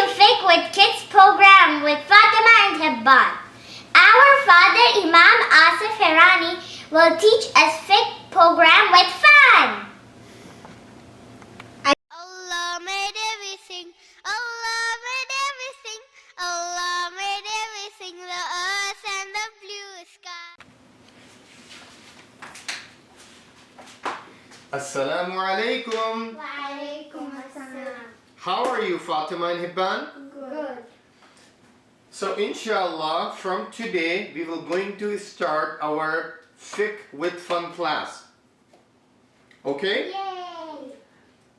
Fiqh with Kids program with Fatima and Hibban. Our father Imam Asif Hirani will teach us Fiqh program with fun. Allah made everything. Allah made everything. Allah made everything. The earth and the blue sky. Assalamu alaikum. Wa alaikum assalam. How are you, Fatima and Hibban? Good. So inshallah, from today we will going to start our Fiqh with Fun class. Okay? Yay!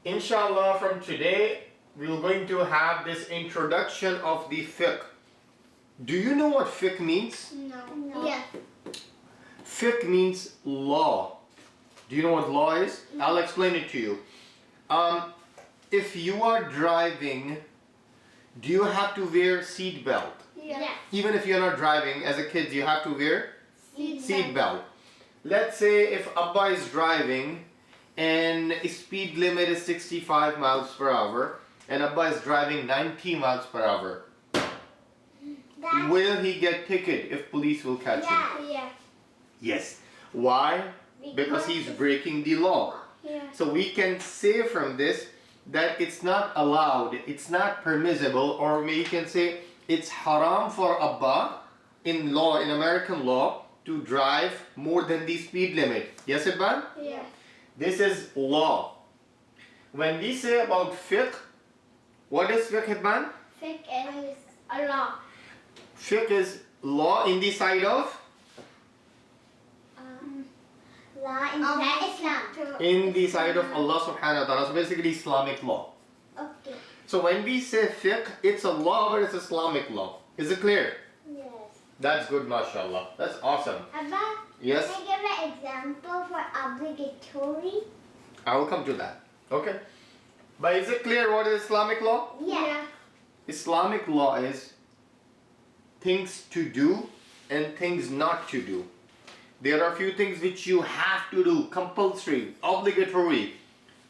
Inshallah, from today we are going to have this introduction of the Fiqh. Do you know what Fiqh means? No. Yeah. Fiqh means law. Do you know what law is? I'll explain it to you. If you are driving, do you have to wear seat belt? Yes. Even if you're not driving, as a kid, you have to wear seat belt. Let's say if Abba is driving and speed limit is 65 miles per hour and Abba is driving 90 miles per hour, will he get ticket if police will catch him? Yeah. Yes. Why? Because he's breaking the law. Yeah. So we can say from this that it's not allowed, it's not permissible, or we can say it's haram for Abba in law, in American law, to drive more than the speed limit. Yes, Ibban? Yeah. This is law. When we say about fiqh, what is fiqh, Ibban? Fiqh is a law. Fiqh is law in the side of? Law in Islam. In the side of Allah subhanahu wa ta'ala. So basically Islamic law. Okay. So when we say fiqh, it's a law, but it's Islamic law. Is it clear? Yes. That's good, mashallah. That's awesome. Abba, Yes, can I give an example for obligatory? I will come to that. Okay. But is it clear what is Islamic law? Yeah. Islamic law is things to do and things not to do. There are a few things which you have to do, compulsory, obligatory.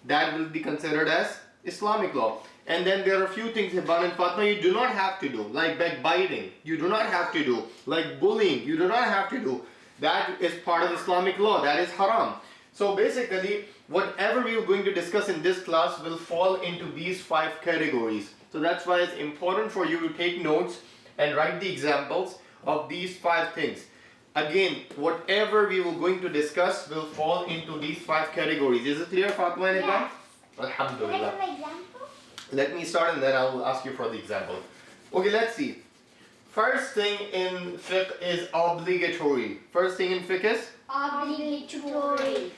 That will be considered as Islamic law. And then there are a few things, Hibban and Fatma, you do not have to do, like backbiting, you do not have to do, like bullying, you do not have to do. That is part of Islamic law, that is haram. So basically, whatever we are going to discuss in this class will fall into these 5 categories. So that's why it's important for you to take notes and write the examples of these 5 things. Again, whatever we were going to discuss will fall into these 5 categories. Is it clear, Fatma and Hibban? Yes. Can I Alhamdulillah. give an example? Let me start and then I will ask you for the example. Okay, let's see. First thing in fiqh is obligatory. First thing in fiqh is? Obligatory.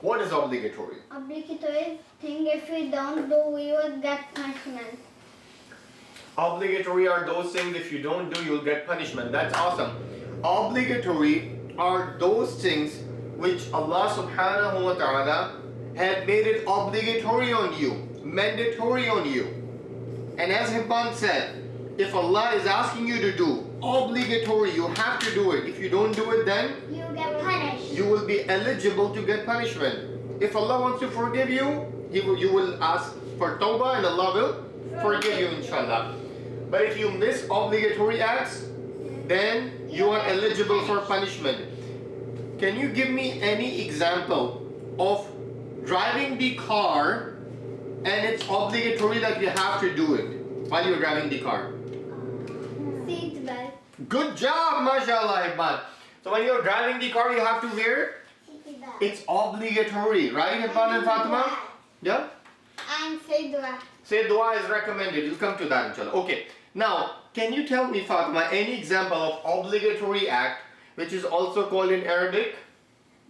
What is obligatory? Obligatory thing, if we don't do, we will get punishment. Obligatory are those things if you don't do, you'll get punishment. That's awesome. Obligatory are those things which Allah subhanahu wa ta'ala had made it obligatory on you, mandatory on you. And as Hibban said, if Allah is asking you to do obligatory, you have to do it. If you don't do it, then You get punished. you will be eligible to get punishment. If Allah wants to forgive you, you will ask for tawbah and Allah will forgive you, inshallah. But if you miss obligatory acts, then you are eligible for punishment. Can you give me any example of driving the car and it's obligatory that you have to do it while you're driving the car? Seat belt. Good job, mashallah, Hibban. So when you're driving the car, you have to wear? Seat belt. It's obligatory, right, Hibban and Fatima? Yeah? And say dua. Say dua is recommended. You'll come to that, inshallah. Okay. Now, can you tell me, Fatima, any example of obligatory act which is also called in Arabic?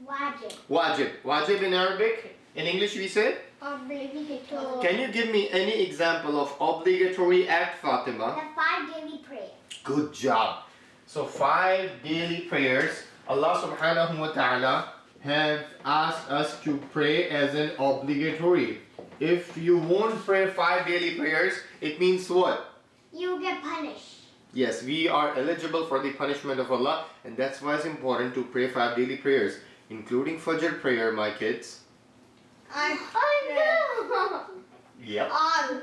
Wajib. Wajib. Wajib in Arabic. In English we say? Obligatory. Can you give me any example of obligatory act, Fatima? The 5 daily prayers. Good job. So 5 daily prayers Allah subhanahu wa ta'ala have asked us to pray as an obligatory. If you won't pray 5 daily prayers, it means what? You get punished. Yes, we are eligible for the punishment of Allah, and that's why it's important to pray 5 daily prayers, including Fajr prayer, my kids. Oh no! Yep. All.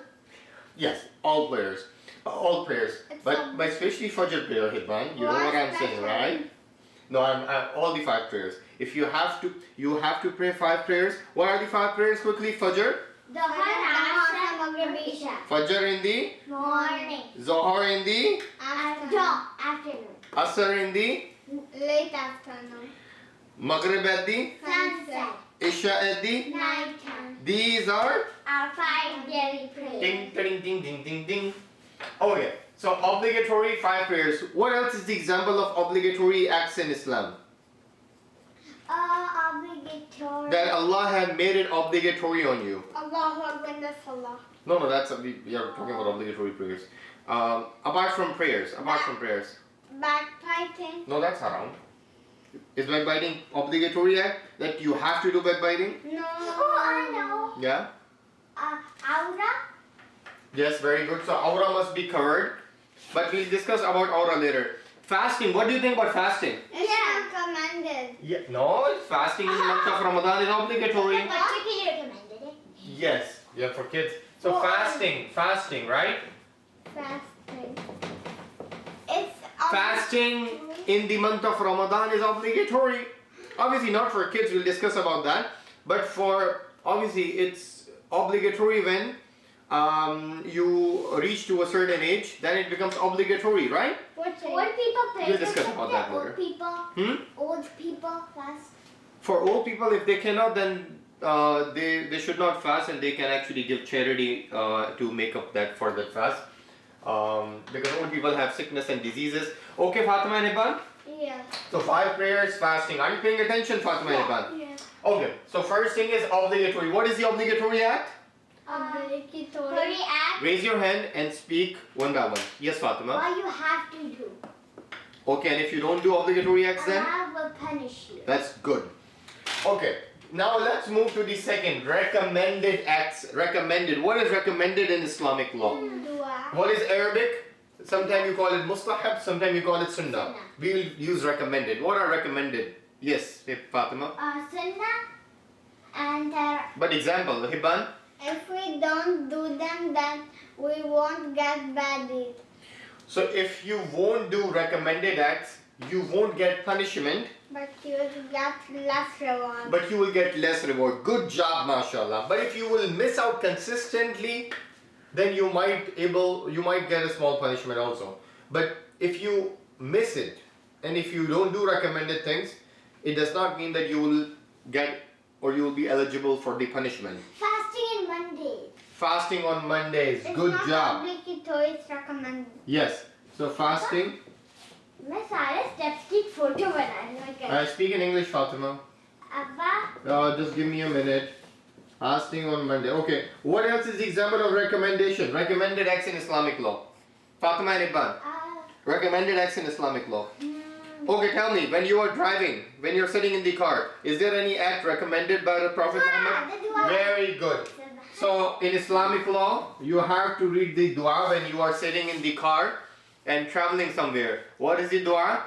Yes, All prayers. All prayers. But especially Fajr prayer, Hibban. You know what I'm saying, right? No, I'm all the 5 prayers. If you have to pray 5 prayers. What are the 5 prayers quickly? Fajr. Fajr in the Morning. Zohar in the Afternoon. Asr in the Late afternoon. Maghrib at the Sunset. Isha at the Nighttime. These are Our 5 daily prayers. ding ding ding ding ding ding. Okay, so obligatory 5 prayers. What else is the example of obligatory acts in Islam? Obligatory. That Allah had made it obligatory on you. Allahu Akbar the Salah. No, that's we are talking about obligatory prayers. Apart from prayers. Backbiting. No, that's haram. Is backbiting obligatory act that you have to do backbiting? No. Oh, I know. Yeah. Aura. Yes, very good. So aura must be covered, but we'll discuss about aura later. Fasting. What do you think about fasting? It's recommended. Yeah. No, fasting in the month of Ramadan is obligatory. Particularly recommended it. Yes. Yeah, for kids. So fasting, right? Fasting. It's Fasting in the month of Ramadan is obligatory. Obviously not for kids, we'll discuss about that. But for, obviously it's obligatory when you reach to a certain age, then it becomes obligatory, right? Old people pray. We'll discuss about that later. Old people. Old people fast. For old people, if they cannot, then they should not fast, and they can actually give charity to make up that for that fast. Because old people have sickness and diseases. Okay, Fatima and Iban? Yeah. So 5 prayers, fasting. Are you paying attention, Fatima and Iban? Yeah. Okay, so first thing is obligatory. What is the obligatory act? Obligatory. Act. Raise your hand and speak one by one. Yes, Fatima. What you have to do. Okay, and if you don't do obligatory acts then? Allah will punish you. That's good. Okay, now let's move to the second. Recommended acts. Recommended. What is recommended in Islamic law? Dua. What is Arabic? Sometimes you call it mustahab, sometimes you call it sunnah. We will use recommended. What are recommended? Yes, Fatima. Sunnah and But example, Hibban. If we don't do them, then we won't get bad deed. So if you won't do recommended acts, you won't get punishment, But you will get less reward. but you will get less reward. Good job, mashallah. But if you will miss out consistently, then you might get a small punishment also. But if you miss it, and if you don't do recommended things, it does not mean that you will get or you will be eligible for the punishment. fasting on Monday. Fasting on Mondays. It's Good not job. obligatory, it's recommended. Yes. So fasting. मैं सारे steps की photo बनाने I speak in English, Fatima. अब्बा Just give me a minute. Fasting on Monday. Okay. What else is the example of recommendation? Recommended acts in Islamic law. Fatima and Ibban. Recommended acts in Islamic law. Okay, tell me, when you are driving, when you're sitting in the car, is there any act recommended by the Prophet Muhammad? the dua. Very good. So in Islamic law, you have to read the dua when you are sitting in the car and traveling somewhere. What is the dua?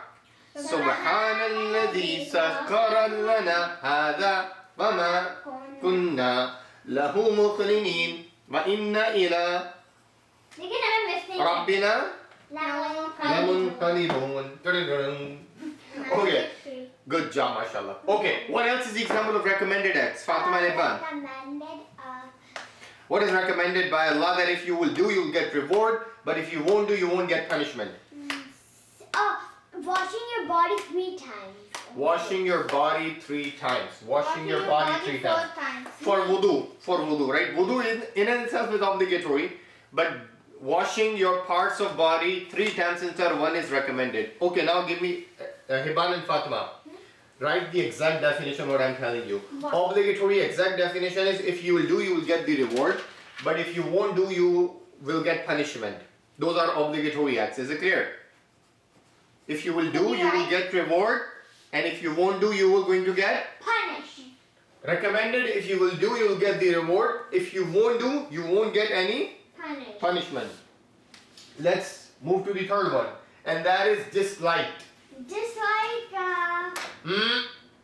Subhanalladhi sakhkhara lana hadha wa ma kunna lahu muqrinin wa inna ila लेकिन हमें miss नहीं rabbina लाmunqalibun. lamunqalibun. Okay. Good job, mashallah. Okay, what else is the example of recommended acts? Fatima and Ibban. Recommended What is recommended by Allah that if you will do, you will get reward, but if you won't do, you won't get punishment? washing your body 3 times. Washing your body 3 times. Washing your body 3 4 times. times. For wudu, right? Wudu in itself is obligatory, but washing your parts of body 3 times instead of 1 is recommended. Okay, now give me Hibban and Fatima. Write the exact definition what I'm telling you. What? Obligatory exact definition is if you will do, you will get the reward, but if you won't do, you will get punishment. Those are obligatory acts. Is it clear? If you will do, you will get reward, and if you won't do, you are going to get Punish. recommended. If you will do, you will get the reward. If you won't do, you won't get any Punish. punishment. Let's move to the third one, and that is disliked. Dislike.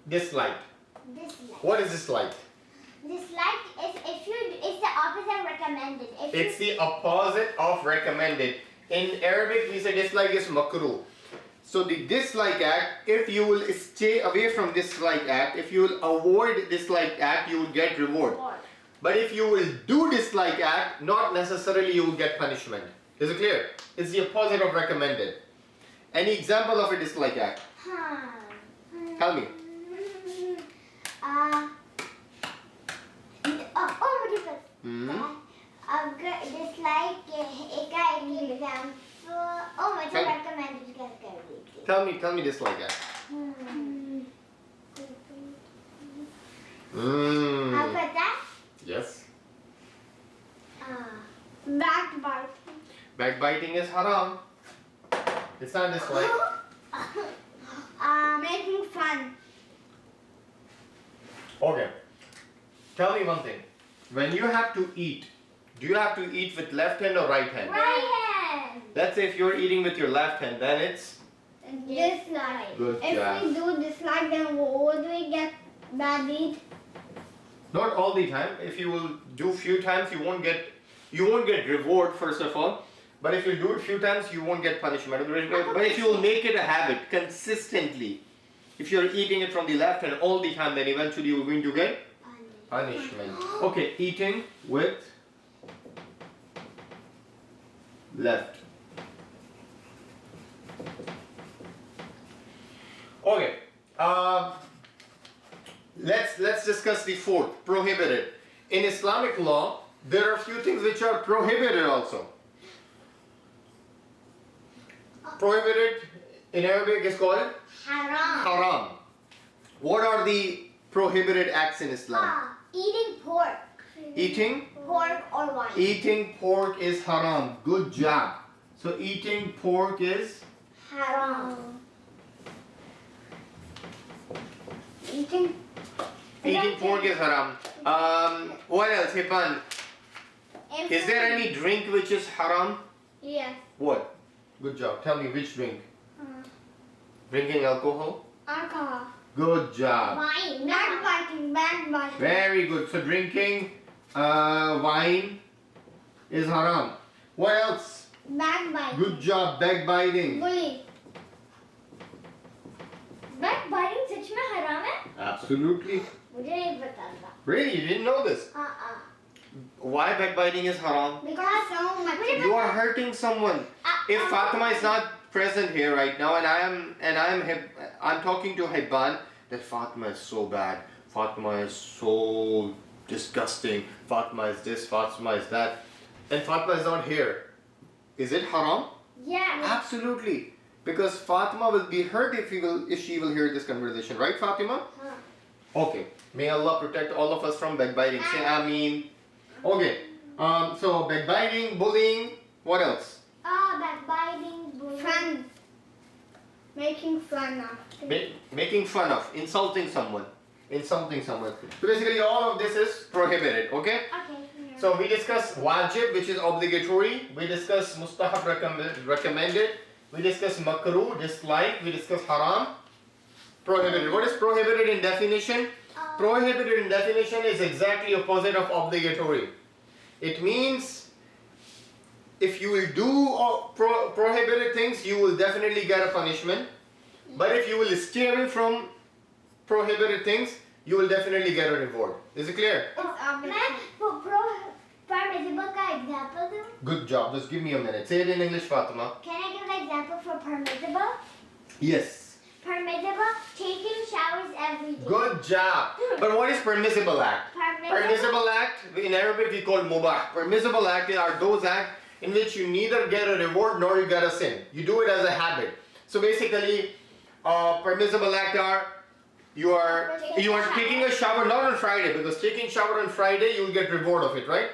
Disliked. Dislike. What is disliked? Dislike It's the opposite of recommended. It's the opposite of recommended. In Arabic, we say dislike is makruh. So the dislike act, if you will stay away from dislike act, if you will avoid dislike act, you will get reward. But if you will do dislike act, not necessarily you will get punishment. Is it clear? It's the opposite of recommended. Any example of a dislike act? Tell me. Dislike एक example. मुझे recommended कर दी. Tell me dislike act. How about that? Yes. Backbiting. Backbiting is haram. It's not dislike. Making fun. Okay. Tell me one thing. When you have to eat, do you have to eat with left hand or right hand? Right hand. Let's say if you're eating with your left hand, then it's Dislike. Good If job. we do dislike, then what do we get? Bad deed. not all the time. If you will do few times, you won't get reward first of all. But if you do it few times, you won't get punishment. But if you will make it a habit consistently, if you're eating it from the left hand all the time, then eventually you're going to get punishment. Okay, eating with left. Okay. Let's discuss the fourth, prohibited. In Islamic law, there are a few things which are prohibited also. Prohibited in Arabic is called Haram. haram. What are the prohibited acts in Islam? Eating pork. Eating? Pork or wine. Eating pork is haram. Good job. So eating pork is Haram. eating pork is haram. What else, Hipan? Is there any drink which is haram? Yes. What? Good job. Tell me which drink? Drinking alcohol? Alcohol. Good job. Wine. Backbiting. Very good. So drinking wine is haram. What else? Backbiting. Good job. Backbiting. Bully. Backbiting सच में हराम है? Absolutely. मुझे नहीं पता था. Really? You didn't know this? Why backbiting is haram? Because so much. You are hurting someone. If Fatima is not present here right now, and I'm talking to Hibban, that Fatima is so bad. Fatima is so disgusting. Fatima is this. Fatima is that, and Fatima is not here. Is it haram? Yeah. Absolutely. Because Fatima will be hurt if she will hear this conversation, right, Fatima? Okay. May Allah protect all of us from backbiting. Say Ameen. Okay. So backbiting, bullying. What else? Backbiting, bullying. Fun. Making fun of. Making fun of, insulting someone. So basically, all of this is prohibited. Okay. Okay. Yeah. So we discuss wajib, which is obligatory. We discuss mustahab, recommended. We discuss makruh, dislike. We discuss haram, prohibited. What is prohibited in definition? Prohibited in definition is exactly opposite of obligatory. It means if you will do prohibited things, you will definitely get a punishment. But if you will stay away from prohibited things, you will definitely get a reward. Is it clear? Permissible का example दूँ? Good job. Just give me a minute. Say it in English, Fatima. Can I give an example for permissible? Yes. Permissible, taking showers every day. Good job. But what is permissible act? Permissible act, in Arabic we call mubah. Permissible act are those acts in which you neither get a reward nor you get a sin. You do it as a habit. So basically, permissible act are you are taking a shower not on Friday, because taking shower on Friday you will get reward of it, right?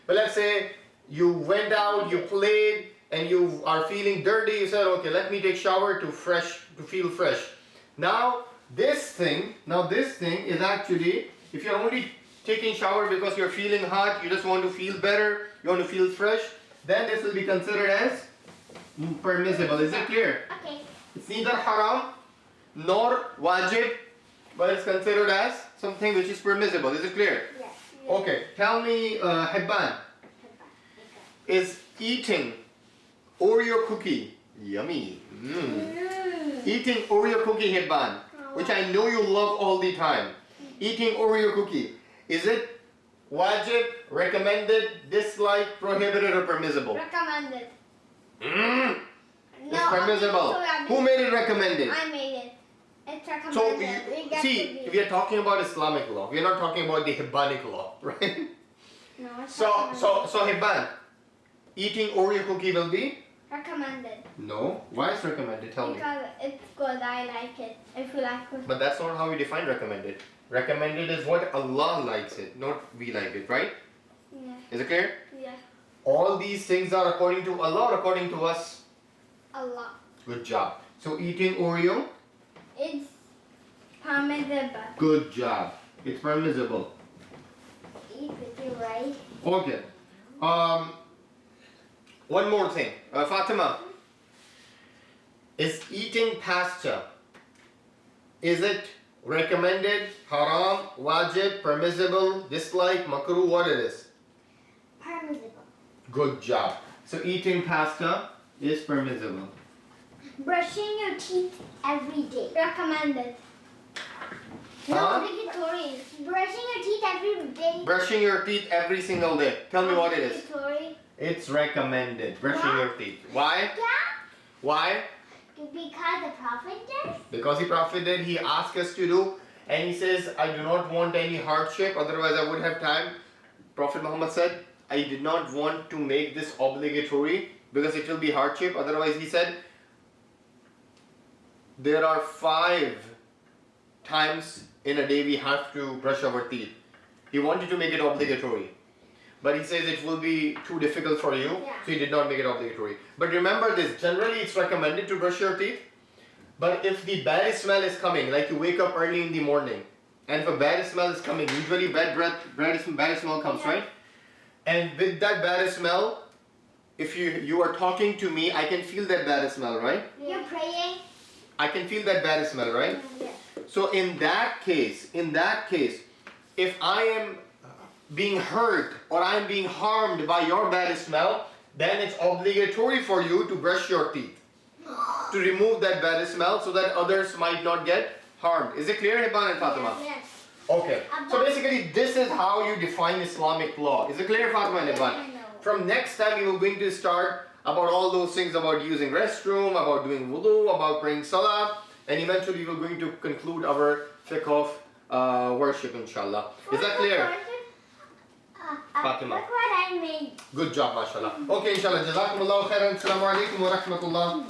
But let's say you went out, you played, and you are feeling dirty. You said, okay, let me take shower to feel fresh. Now this thing is actually, if you're only taking shower because you're feeling hot, you just want to feel better, you want to feel fresh, then this will be considered as permissible. Is it clear? Okay. It's neither haram nor wajib, but it's considered as something which is permissible. Is it clear? Yes. Okay, tell me, Hibban, is eating Oreo cookie yummy? Eating Oreo cookie, Hibban, which I know you love all the time. Eating Oreo cookie, is it wajib, recommended, disliked, prohibited, or permissible? Recommended. It's permissible. Who made it recommended? I made it. It's recommended. So, We get to see, be- we are talking about Islamic law. We are not talking about the Hibbanic law, right? No, it's So recommended. Hibban, eating Oreo cookie will be? Recommended. No. Why is recommended? Tell me. Because it's good. I like it. If you like it. But that's not how we define recommended. Recommended is what Allah likes it, not we like it, right? Yeah. Is it clear? Yeah. All these things are according to Allah or according to us? Allah. Good job. So eating Oreo? It's permissible. Good job. It's permissible. Eat with your right. Okay. One more thing. Fatima, is eating pasta, is it recommended, haram, wajib, permissible, dislike, makruh, what it is? Permissible. Good job. So eating pasta is permissible. Brushing your teeth every day. Recommended. Huh? Obligatory. Brushing your teeth every day. Brushing your teeth every single day. Tell me what it is. Obligatory. It's recommended. Brushing What? your teeth. Why? Yeah. Why? Because the Prophet did. Because the Prophet did, he asked us to do, and he says, I do not want any hardship, otherwise I would have time. Prophet Muhammad said, I did not want to make this obligatory because it will be hardship. Otherwise, he said, there are 5 times in a day we have to brush our teeth. He wanted to make it obligatory. But he says it will be too difficult for you, Yeah. so he did not make it obligatory. But remember this, generally it's recommended to brush your teeth. But if the bad smell is coming, like you wake up early in the morning, and if a bad smell is coming, usually bad smell comes, Yeah. right? And with that bad smell, if you are talking to me, I can feel that bad smell, right? You're praying. I can feel that bad smell, right? Yeah. So in that case, if I am being hurt or I am being harmed by your bad smell, then it's obligatory for you to brush your teeth to remove that bad smell so that others might not get harmed. Is it clear, Hibban and Fatima? Yes. Okay. So basically, this is how you define Islamic law. Is it clear, Fatima and Yes, Hibban? I know. From next time, we will going to start about all those things about using restroom, about doing wudu, about praying salah, and eventually we will going to conclude our fiqh of worship, inshallah. Is that clear? Fatima. Look what I made. Good job, mashallah. Okay, inshallah. Jazakumullahu khairan. Assalamu alaikum wa rahmatullah.